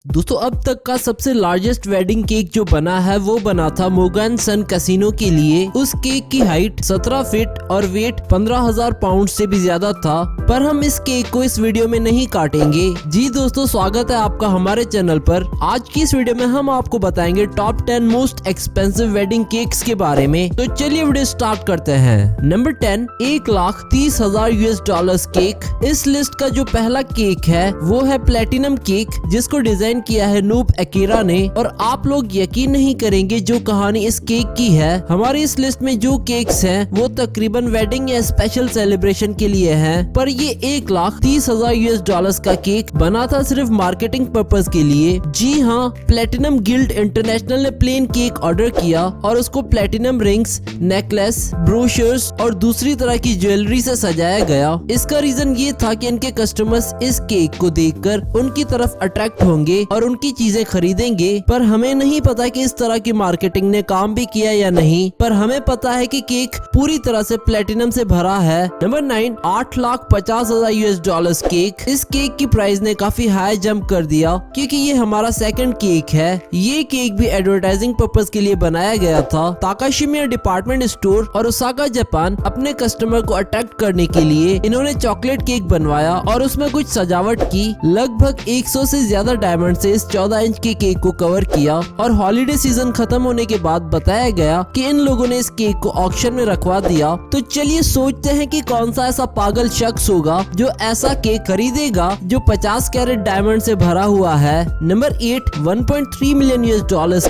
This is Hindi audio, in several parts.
दोस्तों अब तक का सबसे लार्जेस्ट वेडिंग केक जो बना है वो बना था मोर्गन सन कैसीनो के लिए। उस केक की हाइट 17 फीट और वेट 15,000 पाउंड से भी ज्यादा था, पर हम इस केक को इस वीडियो में नहीं काटेंगे। जी दोस्तों, स्वागत है आपका हमारे चैनल पर। आज की इस वीडियो में हम आपको बताएंगे top 10 most expensive wedding cakes के बारे में। तो चलिए वीडियो स्टार्ट करते हैं। Number 10, $1,30,000 cake. इस लिस्ट का जो पहला केक है वो है प्लेटिनम केक, जिसको डिजाइन किया है नूब अकीरा ने। और आप लोग यकीन नहीं करेंगे जो कहानी इस केक की है। हमारी इस लिस्ट में जो केक्स हैं वो तकरीबन वेडिंग या स्पेशल सेलिब्रेशन के लिए हैं, पर ये $1,30,000 का केक बना था सिर्फ मार्केटिंग पर्पस के लिए। जी हाँ, प्लेटिनम गिल्ड इंटरनेशनल ने प्लेन केक ऑर्डर किया और उसको प्लेटिनम रिंग्स, नेकलेस, ब्रोशर्स और दूसरी तरह की ज्वेलरी से सजाया गया। इसका रीजन ये था कि इनके कस्टमर्स इस केक को देखकर उनकी तरफ अट्रैक्ट होंगे और उनकी चीजें खरीदेंगे। पर हमें नहीं पता कि इस तरह की मार्केटिंग ने काम भी किया या नहीं, पर हमें पता है कि केक पूरी तरह से प्लेटिनम से भरा है। Number 9, $8,50,000 cake. इस केक की प्राइस ने काफी हाई जंप कर दिया क्योंकि ये हमारा सेकंड केक है। ये केक भी एडवर्टाइजिंग पर्पस के लिए बनाया गया था। ताकाशिमिया डिपार्टमेंट स्टोर और ओसाका जापान अपने कस्टमर को अट्रैक्ट करने के लिए इन्होंने चॉकलेट केक बनवाया और उसमें कुछ सजावट की। लगभग 100 से ज्यादा डायमंड से इस 14 इंच के केक को कवर किया और हॉलिडे सीजन खत्म होने के बाद बताया गया कि इन लोगों ने इस केक को ऑक्शन में रखवा दिया। तो चलिए सोचते हैं कि कौन सा ऐसा पागल शख्स होगा जो ऐसा केक खरीदेगा जो 50 कैरेट डायमंड से भरा हुआ है। Number 8, $1.3 million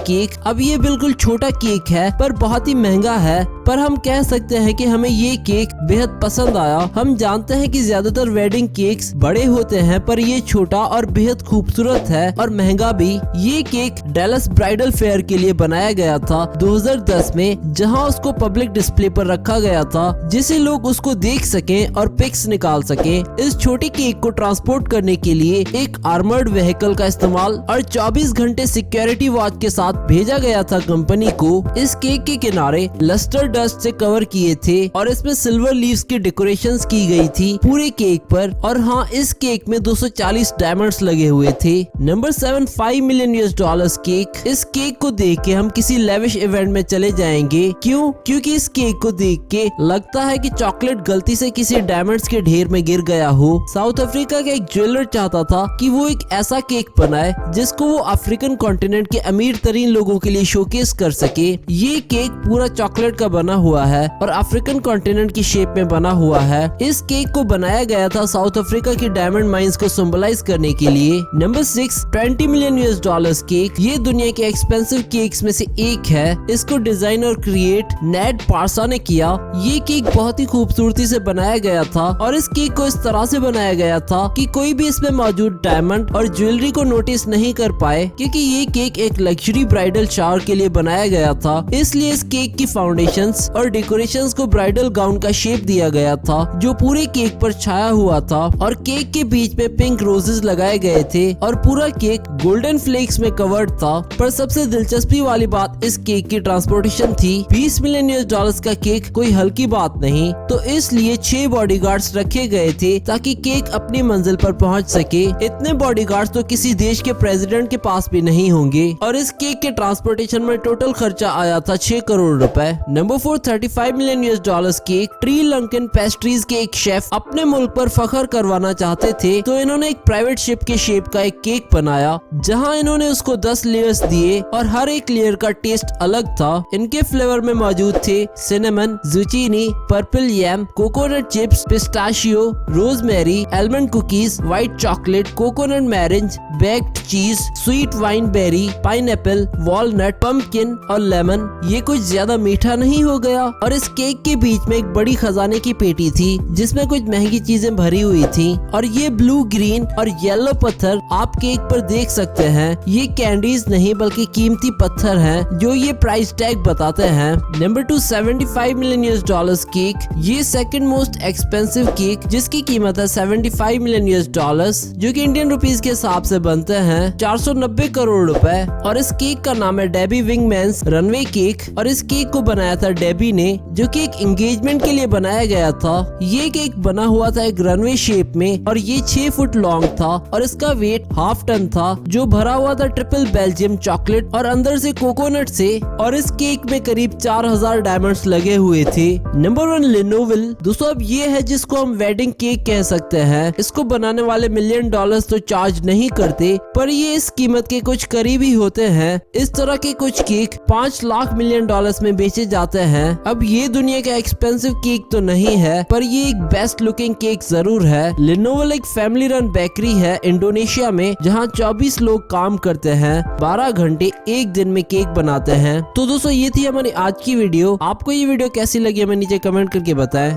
cake. अब ये बिल्कुल छोटा केक है पर बहुत ही महंगा है, पर हम कह सकते हैं कि हमें ये केक बेहद पसंद आया। हम जानते हैं कि ज्यादातर वेडिंग केक्स बड़े होते हैं, पर ये छोटा और बेहद खूबसूरत है और महंगा भी। ये केक डैलस ब्राइडल फेयर के लिए बनाया गया था 2010 में, जहां उसको पब्लिक डिस्प्ले पर रखा गया था जिससे लोग उसको देख सकें और पिक्स निकाल सकें। इस छोटे केक को ट्रांसपोर्ट करने के लिए एक आर्मर्ड व्हीकल का इस्तेमाल और 24 घंटे सिक्योरिटी वॉच के साथ भेजा गया था कंपनी को। इस केक के किनारे लस्टर डस्ट से कवर किए थे और इसमें सिल्वर लीव्स की डेकोरेशंस की गई थी पूरे केक पर। और हाँ, इस केक में 240 डायमंड्स लगे हुए थे। Number 7, $5 million cake. इस केक को देख के हम किसी लेविश इवेंट में चले जाएंगे। क्यों? क्योंकि इस केक को देख के लगता है कि चॉकलेट गलती से किसी डायमंड्स के ढेर में गिर गया हो। साउथ अफ्रीका का एक ज्वेलर चाहता था कि वो एक ऐसा केक बनाए जिसको वो अफ्रीकन कॉन्टिनेंट के अमीर तरीन लोगों के लिए शोकेस कर सके। ये केक पूरा चॉकलेट का बना हुआ है और अफ्रीकन कॉन्टिनेंट की शेप में बना हुआ है। इस केक को बनाया गया था साउथ अफ्रीका की डायमंड माइंस को सिंबलाइज करने के लिए। Number 6, $20 million cake. ये दुनिया के एक्सपेंसिव केक्स में से एक है। इसको डिजाइन और क्रिएट नेड पार्सा ने किया। ये केक बहुत ही खूबसूरती से बनाया गया था और इस केक को इस तरह से बनाया गया था कि कोई भी इसमें मौजूद डायमंड और ज्वेलरी को नोटिस नहीं कर पाए, क्योंकि ये केक एक लग्जरी ब्राइडल शावर के लिए बनाया गया था। इसलिए इस केक की फाउंडेशंस और डेकोरेशंस को ब्राइडल गाउन का शेप दिया गया था जो पूरे केक पर छाया हुआ था। और केक के बीच में पिंक रोजेस लगाए गए थे और पूरा केक गोल्डन फ्लेक्स में कवर्ड था। पर सबसे दिलचस्पी वाली बात इस केक की ट्रांसपोर्टेशन थी। $20 मिलियन का केक कोई हल्की बात नहीं, तो इसलिए 6 बॉडीगार्ड्स रखे गए थे ताकि केक अपनी मंजिल पर पहुंच सके। इतने बॉडीगार्ड्स तो किसी देश के प्रेसिडेंट के पास भी नहीं होंगे। और इस केक के ट्रांसपोर्टेशन में टोटल खर्चा आया था 6 करोड़ रुपए। Number 4, $35 million cake. Sri Lankan pastries के एक शेफ अपने मुल्क पर फखर करवाना चाहते थे, तो इन्होंने एक प्राइवेट शिप के शेप का एक केक बनाया जहां इन्होंने उसको 10 लेयर्स दिए और हर एक लेयर का टेस्ट अलग था। इनके फ्लेवर में मौजूद थे cinnamon, zucchini, purple yam, coconut chips, pistachio, rosemary, almond cookies, white chocolate, coconut meringue, baked cheese, sweet wine berry, pineapple, walnut, pumpkin और लेमन। ये कुछ ज्यादा मीठा नहीं हो गया? और इस केक के बीच में एक बड़ी खजाने की पेटी थी जिसमें कुछ महंगी चीजें भरी हुई थी। और ये ब्लू, ग्रीन और येलो पत्थर आप केक पर देख सकते हैं। ये कैंडीज नहीं बल्कि कीमती पत्थर हैं जो ये प्राइस टैग बताते हैं। Number 2, $75 million cake. ये सेकंड मोस्ट एक्सपेंसिव केक जिसकी कीमत है $75 मिलियन, जो कि इंडियन रुपीस के हिसाब से बनते हैं 490 करोड़ रुपए। और इस केक का नाम है डेबी विंगमैन्स रनवे केक। और इस केक को बनाया था डेबी ने, जो कि एक एंगेजमेंट के लिए बनाया गया था। ये केक बना हुआ था एक रनवे शेप में और ये 6 फुट लॉन्ग था और इसका वेट ½ टन बन था जो भरा हुआ था ट्रिपल बेल्जियम चॉकलेट और अंदर से कोकोनट से, और इस केक में करीब 4000 डायमंड्स लगे हुए थे। नंबर 1 लिनोविल। दोस्तों अब ये है जिसको हम वेडिंग केक कह सकते हैं। इसको बनाने वाले $1 मिलियन तो चार्ज नहीं करते, पर ये इस कीमत के कुछ करीब ही होते हैं। इस तरह के कुछ केक 5 लाख $1 मिलियन में बेचे जाते हैं। अब ये दुनिया का एक्सपेंसिव केक तो नहीं है, पर ये एक बेस्ट लुकिंग केक जरूर है। लिनोविल एक फैमिली रन बेकरी है इंडोनेशिया में, जहाँ 24 लोग काम करते हैं, 12 घंटे एक दिन में केक बनाते हैं। तो दोस्तों ये थी हमारी आज की वीडियो। आपको ये वीडियो कैसी लगी हमें नीचे कमेंट करके बताएं।